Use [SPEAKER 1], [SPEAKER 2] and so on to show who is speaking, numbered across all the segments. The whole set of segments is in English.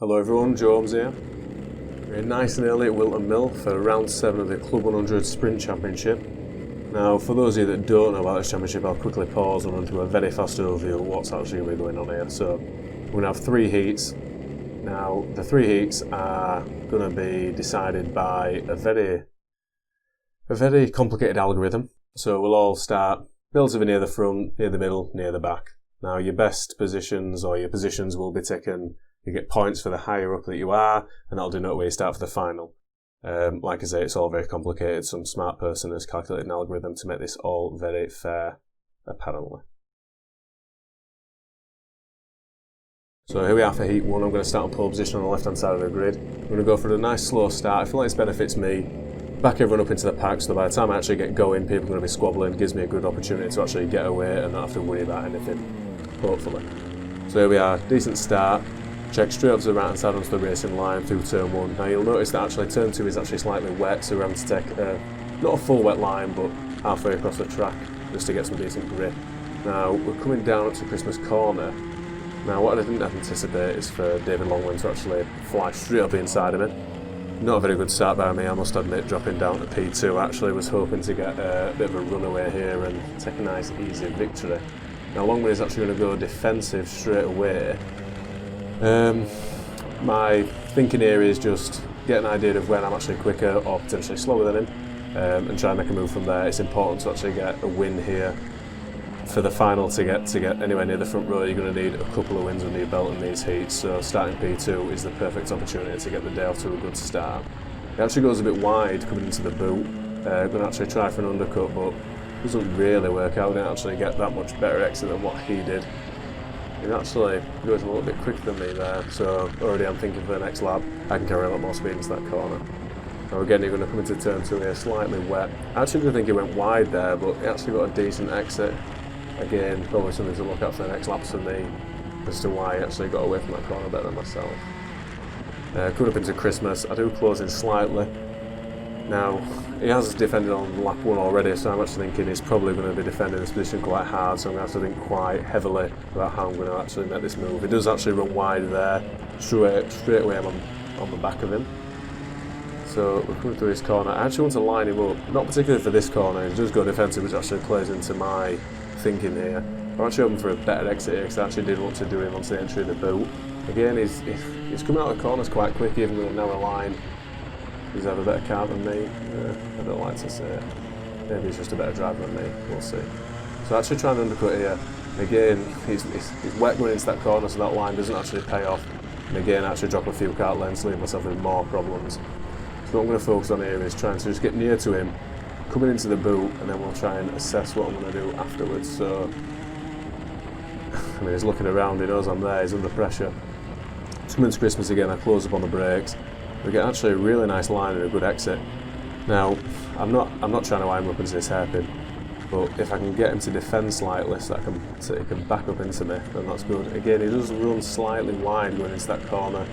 [SPEAKER 1] Hello everyone, Holmes here. We're nice and early at Wilton Mill for round 7 of the Club 100 Sprint Championship. Now, for those of you that don't know about this championship, I'll quickly pause and run through a very fast overview of what's actually going to be going on here. So, we're going to have 3 heats. Now, the 3 heats are going to be decided by a very complicated algorithm. So, we'll all start relatively near the front, near the middle, near the back. Now, your best positions or your positions will be taken. You get points for the higher up that you are, and that'll denote where you start for the final. Like I say, it's all very complicated. Some smart person has calculated an algorithm to make this all very fair, apparently. So here we are for heat 1. I'm going to start on pole position on the left-hand side of the grid. I'm going to go for a nice slow start. I feel like this benefits me. Back everyone up into the pack, so by the time I actually get going, people are going to be squabbling. Gives me a good opportunity to actually get away and not have to worry about anything, hopefully. So here we are, decent start. Check straight up to the right hand side onto the racing line through turn 1. Now you'll notice that actually turn 2 is actually slightly wet, so we're having to take not a full wet line, but halfway across the track just to get some decent grip. Now we're coming down up to Christmas Corner. Now what I didn't anticipate is for David Longman to actually fly straight up the inside of me. Not a very good start by me, I must admit, dropping down to P2. Actually was hoping to get a bit of a runaway here and take a nice easy victory. Now Longman is actually going to go defensive straight away. My thinking here is just get an idea of when I'm actually quicker or potentially slower than him, and try and make a move from there. It's important to actually get a win here for the final. To get anywhere near the front row, you're going to need a couple of wins under your belt in these heats, so starting P2 is the perfect opportunity to get the day off to a good start. He actually goes a bit wide coming into the boot, going to actually try for an undercut, but doesn't really work out. Didn't actually get that much better exit than what he did. He actually goes a little bit quicker than me there, so already I'm thinking for the next lap I can carry a lot more speed into that corner. Now again, you're going to come into turn 2 here, slightly wet. I actually didn't think he went wide there, but he actually got a decent exit. Again, probably something to look at for the next laps for me as to why he actually got away from that corner better than myself. Coming up into Christmas, I do close in slightly. Now, he has defended on lap 1 already, so I'm actually thinking he's probably going to be defending this position quite hard, so I'm going to have to think quite heavily about how I'm going to actually make this move. He does actually run wide there, straight away I'm on the back of him. So we're coming through this corner. I actually want to line him up, not particularly for this corner, he does go defensive, which actually plays into my thinking here. I'm actually hoping for a better exit here, because I actually did want to do him onto the entry of the boot. Again, he's coming out of the corners quite quick, even though now a line. Does he have a better car than me? I don't like to say it. Maybe he's just a better driver than me, we'll see. So actually trying to undercut here. Again, he's wet going into that corner, so that line doesn't actually pay off. And again, I actually drop a few kart lengths, leave myself with more problems. So what I'm going to focus on here is trying to just get near to him, coming into the boot, and then we'll try and assess what I'm going to do afterwards. So, I mean, he's looking around, he knows I'm there, he's under pressure. It's coming to Christmas again, I close up on the brakes. We get actually a really nice line and a good exit. Now, I'm not trying to wind him up into this hairpin, but if I can get him to defend slightly so he can back up into me, then that's good. Again, he does run slightly wide going into that corner.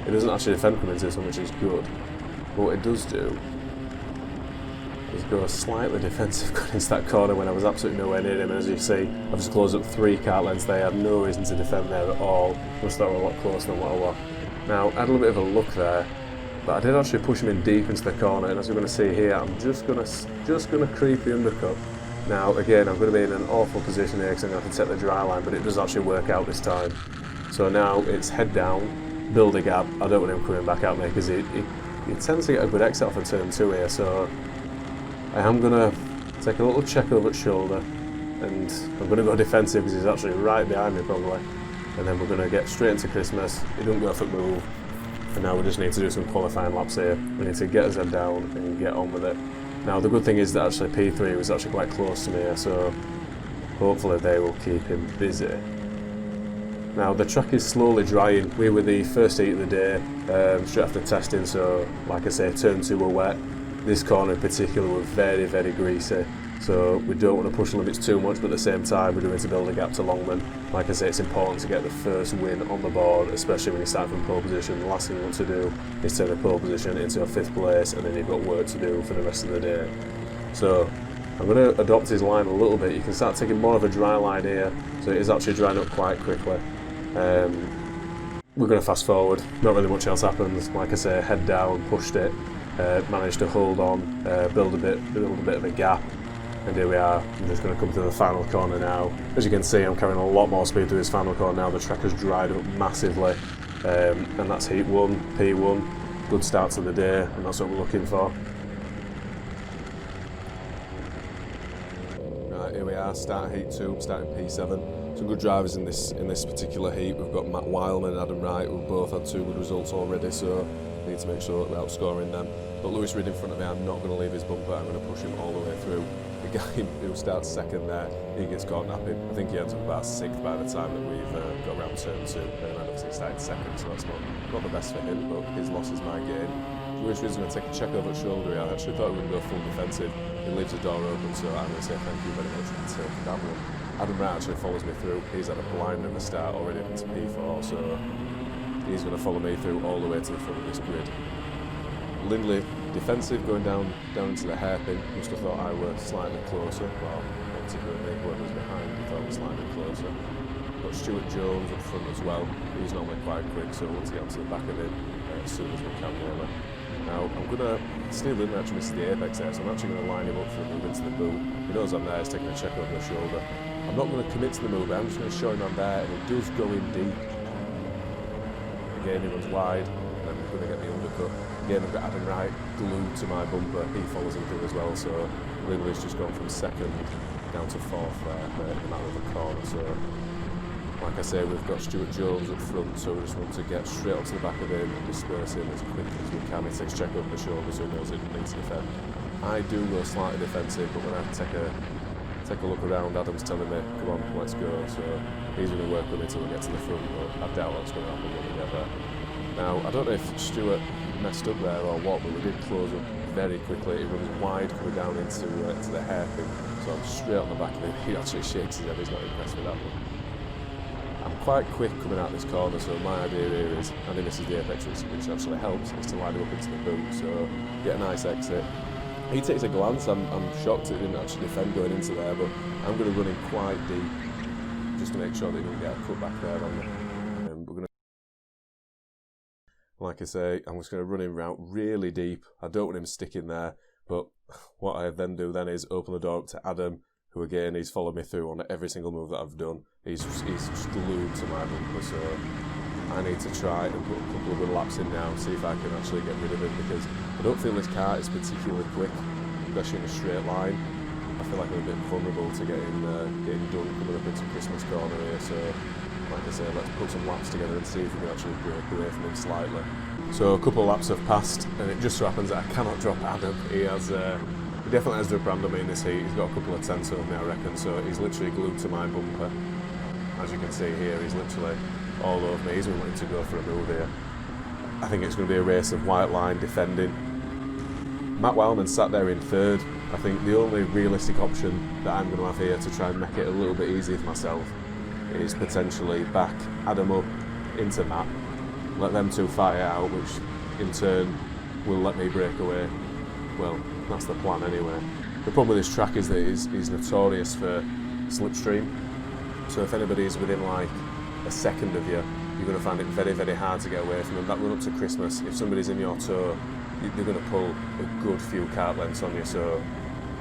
[SPEAKER 1] He doesn't actually defend coming into this one, which is good. But what it does do is go slightly defensive going into that corner when I was absolutely nowhere near him. And as you see, I've just closed up 3 kart lengths. They had no reason to defend there at all. Must thought we were a lot closer than what I was. Now, I had a little bit of a look there, but I did actually push him in deep into the corner, and as we're going to see here, I'm just going to creep the undercut. Now, again, I'm going to be in an awful position here because I'm going to have to take the dry line, but it does actually work out this time. So now it's head down, build a gap. I don't want him coming back at me because he tends to get a good exit off of turn 2 here, so I am going to take a little check over at shoulder, and I'm going to go defensive because he's actually right behind me probably. And then we're going to get straight into Christmas. He doesn't go for a move, and now we just need to do some qualifying laps here. We need to get his head down and get on with it. Now the good thing is that actually P3 was actually quite close to me here, so hopefully they will keep him busy. Now the track is slowly drying. We were the first heat of the day, straight after testing, so like I say, turn 2 were wet. This corner in particular was very, very greasy. So we don't want to push the limits too much, but at the same time we're doing to build a gap to Longman. Like I say, it's important to get the first win on the board, especially when you start from pole position. The last thing you want to do is turn the pole position into a 5th place, and then you've got work to do for the rest of the day. So I'm going to adopt his line a little bit. You can start taking more of a dry line here, so it is actually drying up quite quickly. we're going to fast forward. Not really much else happens. Like I say, head down, pushed it, managed to hold on, build a bit of a gap, and here we are. I'm just going to come to the final corner now. As you can see, I'm carrying a lot more speed through this final corner now. The track has dried up massively, and that's heat 1, P1. Good start to the day, and that's what we're looking for. Right, here we are, start heat 2, I'm starting P7. Some good drivers in this particular heat. We've got Matt Wildman and Adam Wright, who've both had 2 good results already, so I need to make sure that we're outscoring them. But Lewis Reed in front of me, I'm not going to leave his bumper, I'm going to push him all the way through. The guy who starts second there, he gets caught napping. I think he ends up about 6th by the time that we've got around turn 2, and obviously he started second, so that's not the best for him, but his loss is my gain. Lewis Reed's going to take a check over at shoulder. I actually thought we were going to go full defensive. He leaves the door open, so I'm going to say thank you very much and take that one. Adam Wright actually follows me through. He's had a blind at the start already up into P4, so he's going to follow me through all the way to the front of this grid. Lindley, defensive, going down into the hairpin. Must have thought I were slightly closer. Well, not particularly, whoever was behind, he thought I was slightly closer. Got Stuart Jones up front as well. He's normally quite quick, so we'll get onto the back of him as soon as we can, really. Now, I'm going to, Steve Lindley actually misses the apex there, so I'm actually going to line him up for a move into the boot. He knows I'm there, he's taking a check over the shoulder. I'm not going to commit to the move, I'm just going to show him I'm there, and he does go in deep. Again, he runs wide, and I'm going to get the undercut. Again, I've got Adam Wright glued to my bumper, he follows him through as well, so Lindley's just gone from 2nd down to 4th there, in that other corner, so like I say, we've got Stuart Jones up front, so we just want to get straight onto the back of him and disperse him as quick as we can. He takes check over the shoulder, so he knows he needs to defend. I do go slightly defensive, but when I take a look around, Adam's telling me, come on, let's go, so he's going to work with me until we get to the front, but I doubt that's going to happen when we get there. Now, I don't know if Stuart messed up there or what, but we did close up very quickly. He runs wide coming down into the hairpin, so I'm straight on the back of him. He actually shakes his head, he's not impressed with that one. I'm quite quick coming out this corner, so my idea here is, and this is the apex which actually helps, is to line him up into the boot, so get a nice exit. He takes a glance, I'm shocked he didn't actually defend going into there, but I'm going to run in quite deep, just to make sure that he doesn't get a cut back there on me. We're going to, like I say, I'm just going to run him out really deep. I don't want him sticking there, but what I then do then is open the door up to Adam, who again, he's followed me through on every single move that I've done. He's glued to my bumper, so I need to try and put a couple of good laps in now, see if I can actually get rid of him, because I don't feel this car is particularly quick, especially in a straight line. I feel like I'm a bit vulnerable to getting done coming up into Christmas corner here, so like I say, let's put some laps together and see if we can actually break away from him slightly. So a couple of laps have passed, and it just so happens that I cannot drop Adam. He definitely has the upper hand on me in this heat. He's got a couple of tenths over me, I reckon, so he's literally glued to my bumper. As you can see here, he's literally all over me. He's wanting to go for a move here. I think it's going to be a race of white line defending. Matt Wildman sat there in 3rd. I think the only realistic option that I'm going to have here to try and make it a little bit easier for myself is potentially back Adam up into Matt, let them two fight it out, which in turn will let me break away. Well, that's the plan anyway. The problem with this track is that he's notorious for slipstream, so if anybody's within like a second of you, you're going to find it very, very hard to get away from them. That run up to Christmas, if somebody's in your toe, they're going to pull a good few kart lengths on you, so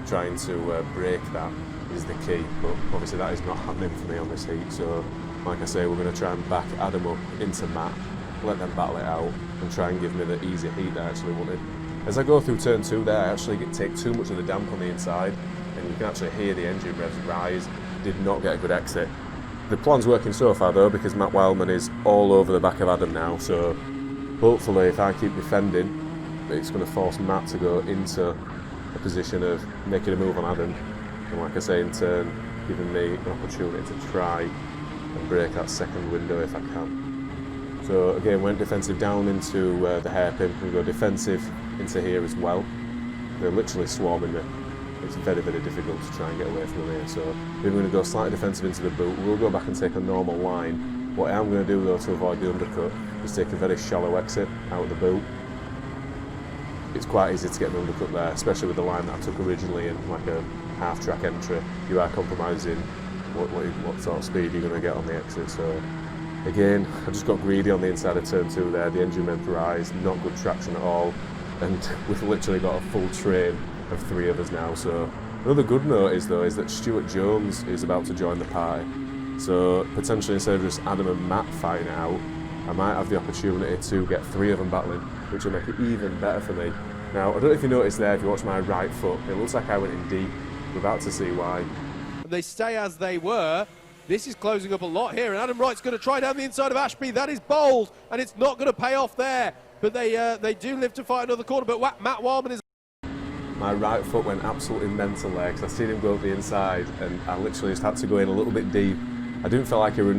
[SPEAKER 1] trying to break that is the key, but obviously that is not happening for me on this heat, so like I say, we're going to try and back Adam up into Matt, let them battle it out and try and give me the easy heat that I actually wanted. As I go through turn 2 there, I actually take too much of the damp on the inside, and you can actually hear the engine revs rise. Did not get a good exit. The plan's working so far though, because Matt Wildman is all over the back of Adam now, so hopefully if I keep defending, it's going to force Matt to go into a position of making a move on Adam, and like I say, in turn giving me an opportunity to try and break that second window if I can. So again, went defensive down into the hairpin, we go defensive into here as well. They're literally swarming me. It's very, very difficult to try and get away from them here, so we're going to go slightly defensive into the boot. We'll go back and take a normal line. What I am going to do though to avoid the undercut is take a very shallow exit out of the boot. It's quite easy to get an undercut there, especially with the line that I took originally in like a half-track entry. You are compromising what sort of speed you're going to get on the exit, so Again, I just got greedy on the inside of turn 2 there. The engine vaporised, not good traction at all, and we've literally got a full train of 3 of us now. So another good note is that Stuart Jones is about to join the party. So potentially, instead of just Adam and Matt fighting it out, I might have the opportunity to get 3 of them battling, which will make it even better for me. Now, I don't know if you noticed there, if you watch my right foot, it looks like I went in deep. We're about to see why.
[SPEAKER 2] They stay as they were. This is closing up a lot here, and Adam Wright's going to try down the inside of Ashby. That is bold, and it's not going to pay off there. But they do live to fight another corner, but Matt Wildman is...
[SPEAKER 1] My right foot went absolutely mental there, because I seen him go up the inside, and I literally just had to go in a little bit deep. I didn't feel like it was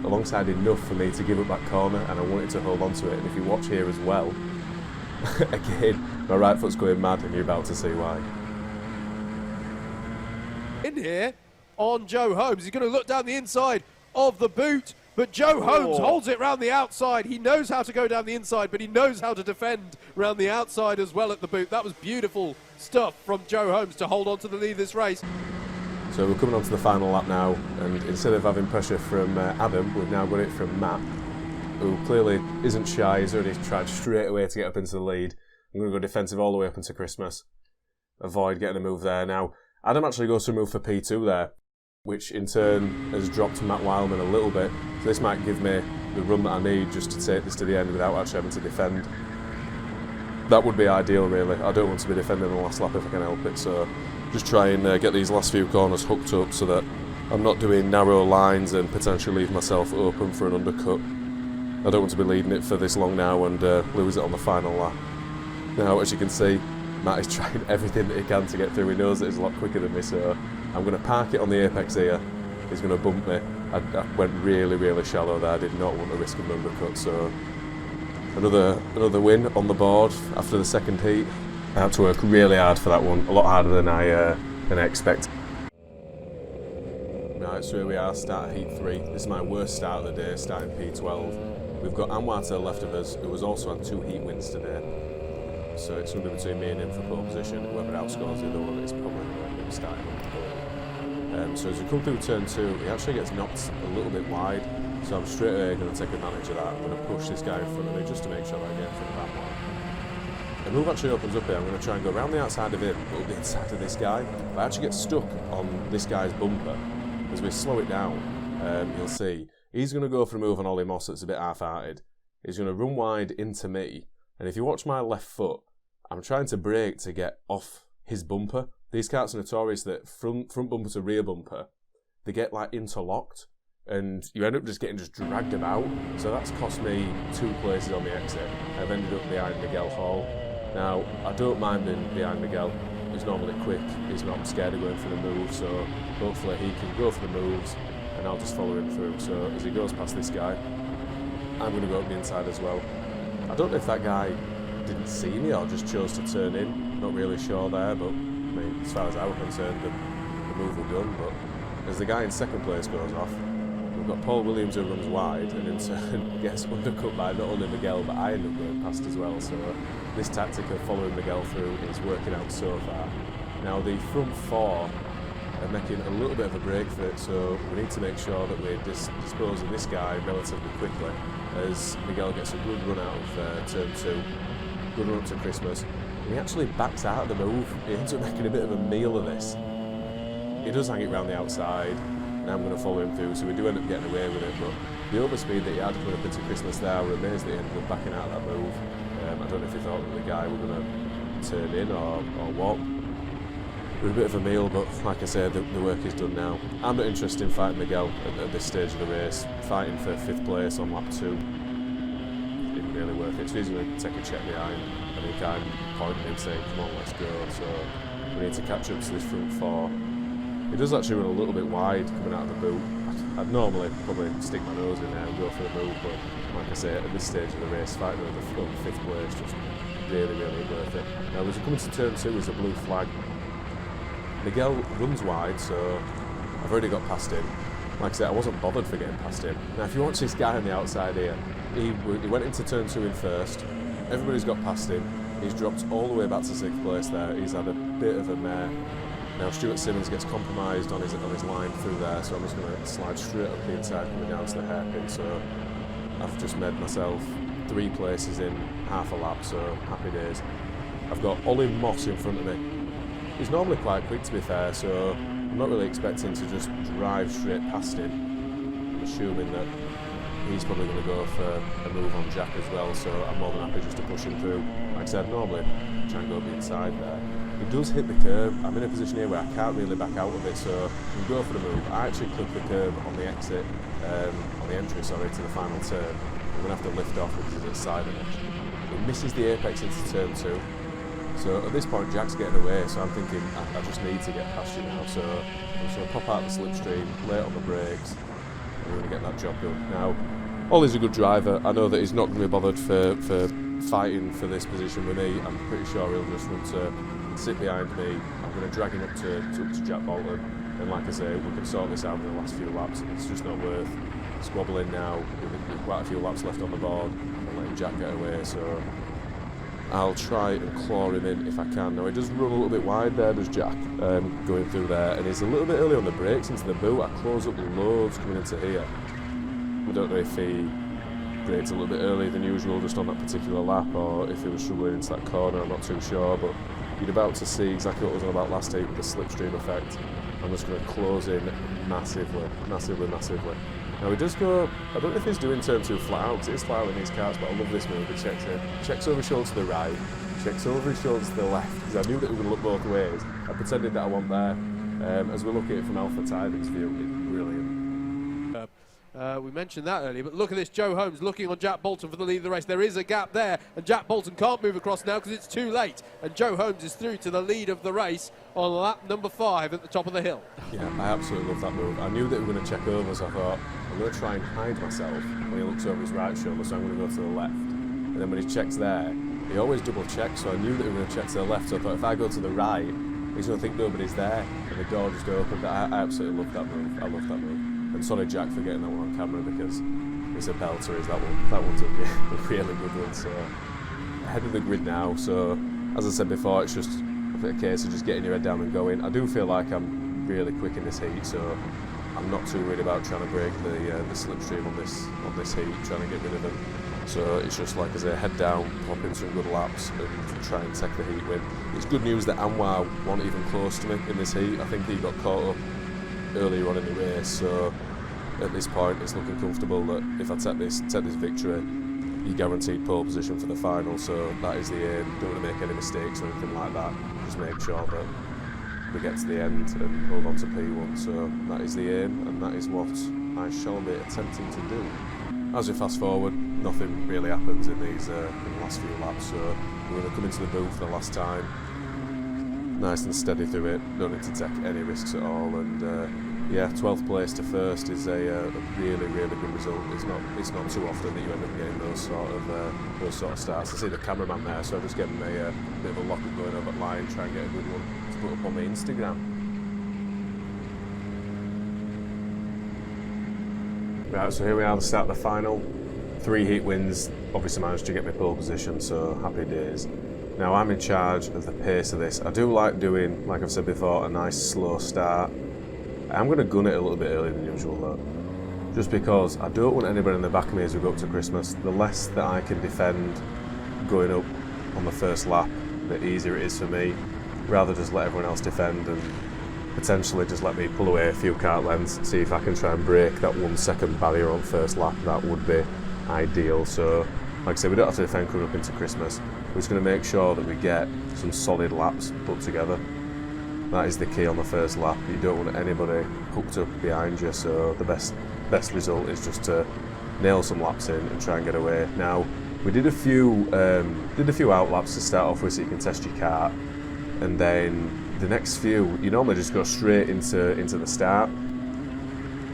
[SPEAKER 1] alongside enough for me to give up that corner, and I wanted to hold on to it. And if you watch here as well, again, my right foot's going mad, and you're about to see why.
[SPEAKER 2] In here on Joe Holmes, he's going to look down the inside of the boot, but Joe Holmes holds it round the outside. He knows how to go down the inside, but he knows how to defend round the outside as well at the boot. That was beautiful stuff from Joe Holmes to hold on to the lead of this race.
[SPEAKER 1] So we're coming on to the final lap now, and instead of having pressure from Adam, we've now got it from Matt, who clearly isn't shy. He's already tried straight away to get up into the lead. I'm going to go defensive all the way up into Christmas. Avoid getting a move there. Now, Adam actually goes to a move for P2 there, which in turn has dropped Matt Wildman a little bit. So this might give me the run that I need just to take this to the end without actually having to defend. That would be ideal, really. I don't want to be defending the last lap if I can help it, so just try and get these last few corners hooked up so that I'm not doing narrow lines and potentially leave myself open for an undercut. I don't want to be leading it for this long now and lose it on the final lap. Now, as you can see, Matt is trying everything that he can to get through. He knows that he's a lot quicker than me, so I'm going to park it on the apex here. He's going to bump me. I went really, really shallow there. I did not want to risk an undercut, so another win on the board after the second heat. I had to work really hard for that one, a lot harder than I expected. Right, so here we are, start of heat 3. This is my worst start of the day, starting P12. We've got Anwar to the left of us, who has also had 2 heat wins today. So it's going to be between me and him for pole position. Whoever outscores the other one is probably going to be starting on the pole. So as we come through turn 2, he actually gets knocked a little bit wide. So I'm straight away going to take advantage of that. I'm going to push this guy in front of me just to make sure that I get in front of that one. The move actually opens up here. I'm going to try and go around the outside of him, but the inside of this guy. If I actually get stuck on this guy's bumper, as we slow it down, you'll see he's going to go for a move on Ollie Moss that's a bit half-hearted. He's going to run wide into me, and if you watch my left foot, I'm trying to brake to get off his bumper. These karts are notorious that front bumper to rear bumper, they get like interlocked, and you end up just getting dragged about. So that's cost me 2 places on the exit. I've ended up behind Miguel Hall. Now, I don't mind being behind Miguel. He's normally quick. He's not scared of going for the move, so hopefully he can go for the moves and I'll just follow him through. So as he goes past this guy, I'm going to go up the inside as well. I don't know if that guy didn't see me or just chose to turn in. Not really sure there, but I mean, as far as I was concerned, the move was done. But as the guy in second place goes off, we've got Paul Williams who runs wide and in turn gets undercut by not only Miguel, but I end up going past as well. So this tactic of following Miguel through is working out so far. Now the front 4 are making a little bit of a break for it, so we need to make sure that we dispose of this guy relatively quickly as Miguel gets a good run out of turn 2. Good run up to Christmas. And he actually backs out of the move. He ends up making a bit of a meal of this. He does hang it around the outside, and I'm going to follow him through, so we do end up getting away with it, but the overspeed that he had coming up into Christmas there, I was amazed that he ended up backing out of that move. I don't know if he thought that the guy was going to turn in or what. It was a bit of a meal, but like I said, the work is done now. I'm not interested in fighting Miguel at this stage of the race. Fighting for 5th place on lap 2 isn't really worth it. So he's going to take a check behind. I think I'm pointing him saying, come on, let's go. So we need to catch up to this front 4. He does actually run a little bit wide coming out of the boot. I'd normally probably stick my nose in there and go for the move, but like I say, at this stage of the race, fighting over the front 5th place just really, really worth it. Now, as we come into turn 2, there's a blue flag. Miguel runs wide, so I've already got past him. Like I said, I wasn't bothered for getting past him. Now, if you watch this guy on the outside here, he went into turn 2 in first. Everybody's got past him. He's dropped all the way back to 6th place there. He's had a bit of a mare. Now Stuart Simmons gets compromised on his line through there, so I'm just going to slide straight up the inside coming down to the hairpin. So I've just made myself 3 places in half a lap, so happy days. I've got Ollie Moss in front of me. He's normally quite quick, to be fair, so I'm not really expecting to just drive straight past him. I'm assuming that he's probably going to go for a move on Jack as well, so I'm more than happy just to push him through. Like I said, normally try and go the inside there. He does hit the curb. I'm in a position here where I can't really back out of it, so we go for the move. I actually clip the curb on the exit, on the entry, sorry, to the final turn. I'm going to have to lift off because he's at the side of it. He misses the apex into turn 2. So at this point, Jack's getting away, so I'm thinking I just need to get past you now. So I'm just going to pop out the slipstream, lay it on the brakes, and we're going to get that job done. Now, Ollie's a good driver. I know that he's not going to be bothered for fighting for this position with me. I'm pretty sure he'll just want to sit behind me. I'm going to drag him up to Jack Bolton, and like I say, we can sort this out in the last few laps. It's just not worth squabbling now with quite a few laps left on the board and letting Jack get away. So I'll try and claw him in if I can. Now he does run a little bit wide there, does Jack, going through there, and he's a little bit early on the brakes into the boot. I close up loads coming into here. I don't know if he braked a little bit earlier than usual just on that particular lap, or if he was struggling into that corner, I'm not too sure, but you're about to see exactly what was on about last heat with the slipstream effect. I'm just going to close in massively. Now he does go, I don't know if he's doing turn 2 flat out, because it is flat out in these carts, but I love this move. He checks in, checks over his shoulder to the right, checks over his shoulder to the left, because I knew that we were going to look both ways. I pretended that I wasn't there. As we look at it from Alpha Tiding's view, it's brilliant.
[SPEAKER 2] We mentioned that earlier, but look at this. Joe Holmes looking on Jack Bolton for the lead of the race. There is a gap there, and Jack Bolton can't move across now because it's too late. And Joe Holmes is through to the lead of the race on lap number 5 at the top of the hill.
[SPEAKER 1] Yeah, I absolutely love that move. I knew that we were going to check over, so I thought, I'm going to try and hide myself when he looks over his right shoulder, so I'm going to go to the left. And then when he checks there, he always double checks, so I knew that we were going to check to the left, so I thought if I go to the right, he's going to think nobody's there, and the door just opened. I absolutely love that move. I love that move. And sorry, Jack, for getting that one on camera, because it's a belter, is that one. That one's a really good one. So ahead of the grid now. So as I said before, it's just a case of just getting your head down and going. I do feel like I'm really quick in this heat, so I'm not too worried about trying to break the slipstream on this heat, trying to get rid of them. So it's just like as I head down, pop in some good laps and try and take the heat win. It's good news that Anwar wasn't even close to me in this heat. I think he got caught up earlier on in the race, so at this point it's looking comfortable that if I take this victory, you guaranteed pole position for the final. So that is the aim. Don't want to make any mistakes or anything like that. Just make sure that we get to the end and hold on to P1. So that is the aim, and that is what I shall be attempting to do. As we fast forward, nothing really happens in these in the last few laps, so we're going to come into the booth for the last time, nice and steady through it, don't need to take any risks at all, and yeah, 12th place to first is a really good result. It's not too often that you end up getting those sort of starts. I see the cameraman there, so I'm just getting a bit of a lock-up going over at line, try and get a good one to put up on my Instagram. Right, so here we are, the start of the final. 3 heat wins, obviously managed to get me pole position, so happy days. Now I'm in charge of the pace of this. I do like doing, like I've said before, a nice slow start. I'm going to gun it a little bit earlier than usual though, just because I don't want anybody in the back of me as we go up to Christmas. The less that I can defend going up on the first lap, the easier it is for me, rather just let everyone else defend and potentially just let me pull away a few kart lengths, see if I can try and break that 1 second barrier on first lap. That would be ideal. So like I said, we don't have to defend coming up into Christmas. We're just going to make sure that we get some solid laps put together. That is the key on the first lap. You don't want anybody hooked up behind you, so the best result is just to nail some laps in and try and get away. Now we did a few out laps to start off with, so you can test your kart, and then the next few you normally just go straight into the start.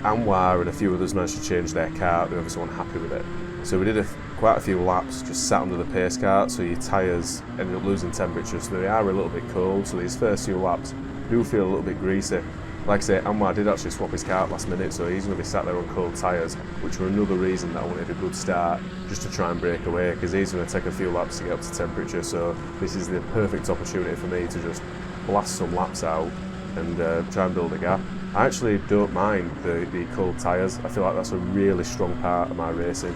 [SPEAKER 1] Anwar and a few others managed to change their kart. They obviously weren't happy with it, so we did quite a few laps just sat under the pace kart, so your tyres ended up losing temperature, so they are a little bit cold, so these first few laps do feel a little bit greasy. Like I say, Anwar did actually swap his kart last minute, so he's going to be sat there on cold tyres, which were another reason that I wanted a good start, just to try and break away, because he's going to take a few laps to get up to temperature. So this is the perfect opportunity for me to just blast some laps out and try and build a gap. I actually don't mind the cold tyres. I feel like that's a really strong part of my racing.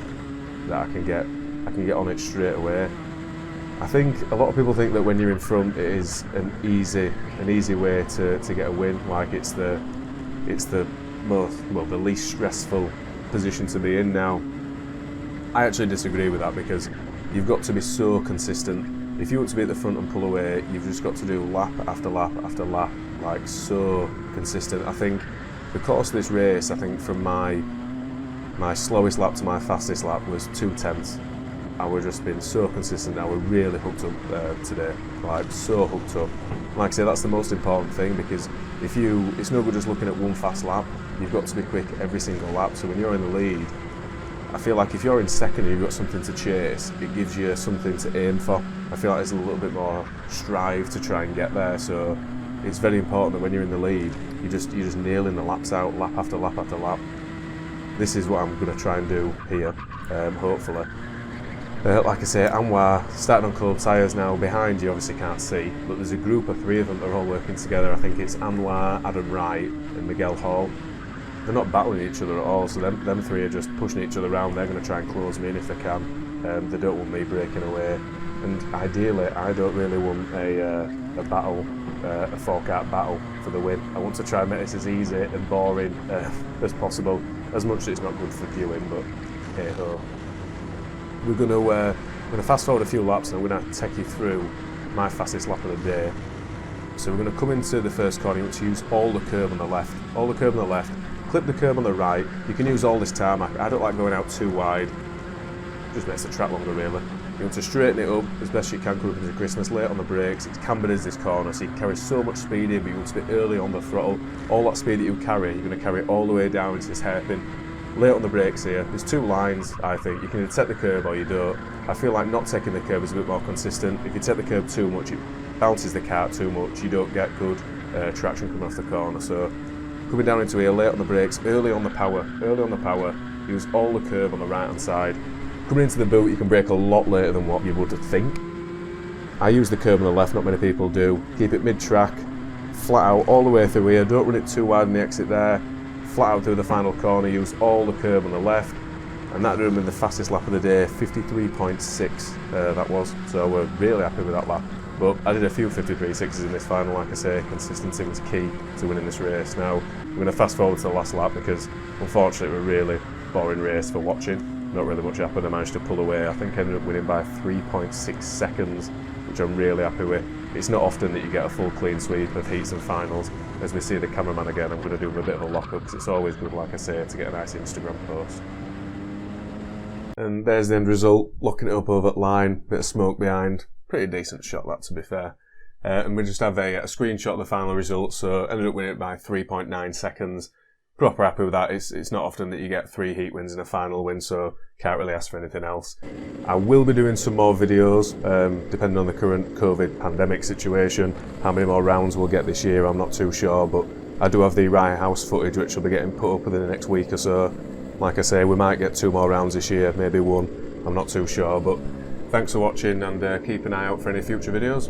[SPEAKER 1] that I can get on it straight away. I think a lot of people think that when you're in front, it is an easy way to get a win. Like it's the least stressful position to be in. Now, I actually disagree with that, because you've got to be so consistent. If you want to be at the front and pull away, you've just got to do lap after lap after lap, like so consistent. I think the course of this race, I think from my slowest lap to my fastest lap was 2/10. I was just been so consistent. I was really hooked up today, like so hooked up. Like I say, that's the most important thing, because it's no good just looking at one fast lap. You've got to be quick every single lap. So when you're in the lead, I feel like if you're in second and you've got something to chase, it gives you something to aim for. I feel like there's a little bit more strive to try and get there. So it's very important that when you're in the lead, you're just nailing the laps out, lap after lap after lap. This is what I'm going to try and do here, hopefully. Like I say, Anwar starting on cold tyres now. Behind you obviously can't see, but there's a group of 3 of them that are all working together. I think it's Anwar, Adam Wright and Miguel Hall. They're not battling each other at all, so them 3 are just pushing each other around. They're going to try and close me in if they can. They don't want me breaking away, and ideally I don't really want a battle, a four-kart battle for the win. I want to try and make this as easy and boring as possible, as much as it's not good for viewing, but hey ho. We're going to fast forward a few laps, and I'm going to take you through my fastest lap of the day. So we're going to come into the first corner. You want to use all the curb on the left, clip the curb on the right. You can use all this tarmac. I don't like going out too wide, just makes the track longer really. You want to straighten it up as best you can coming into Christmas, late on the brakes. It's cambered as this corner, so you can carry so much speed in, but you want to be early on the throttle. All that speed that you carry, you're going to carry it all the way down into this hairpin. Late on the brakes here. There's 2 lines, I think. You can either take the curb or you don't. I feel like not taking the curb is a bit more consistent. If you take the curb too much, it bounces the kart too much. You don't get good traction coming off the corner. So coming down into here, late on the brakes, early on the power. Use all the curb on the right hand side. Coming into the boot, you can brake a lot later than what you would think. I use the curb on the left, not many people do. Keep it mid-track, flat out all the way through here. Don't run it too wide in the exit there. Flat out through the final corner, use all the curb on the left, and that did me the fastest lap of the day, 53.6 that was, so we're really happy with that lap. But I did a few 53.6s in this final. Like I say, consistency was key to winning this race. Now we're going to fast forward to the last lap, because unfortunately it was a really boring race for watching. Not really much happened. I managed to pull away. I think I ended up winning by 3.6 seconds, which I'm really happy with. It's not often that you get a full clean sweep of heats and finals. As we see the cameraman again, I'm going to do him a bit of a lock-up, because it's always good, like I say, to get a nice Instagram post. And there's the end result, locking it up over the line, bit of smoke behind. Pretty decent shot that, to be fair. And we just have a screenshot of the final result, so ended up winning it by 3.9 seconds. Proper happy with that. It's not often that you get 3 heat wins in a final win, so can't really ask for anything else. I will be doing some more videos, depending on the current COVID pandemic situation. How many more rounds we'll get this year, I'm not too sure, but I do have the Riot House footage which will be getting put up within the next week or so. Like I say, we might get 2 more rounds this year, maybe 1, I'm not too sure, but thanks for watching, and keep an eye out for any future videos.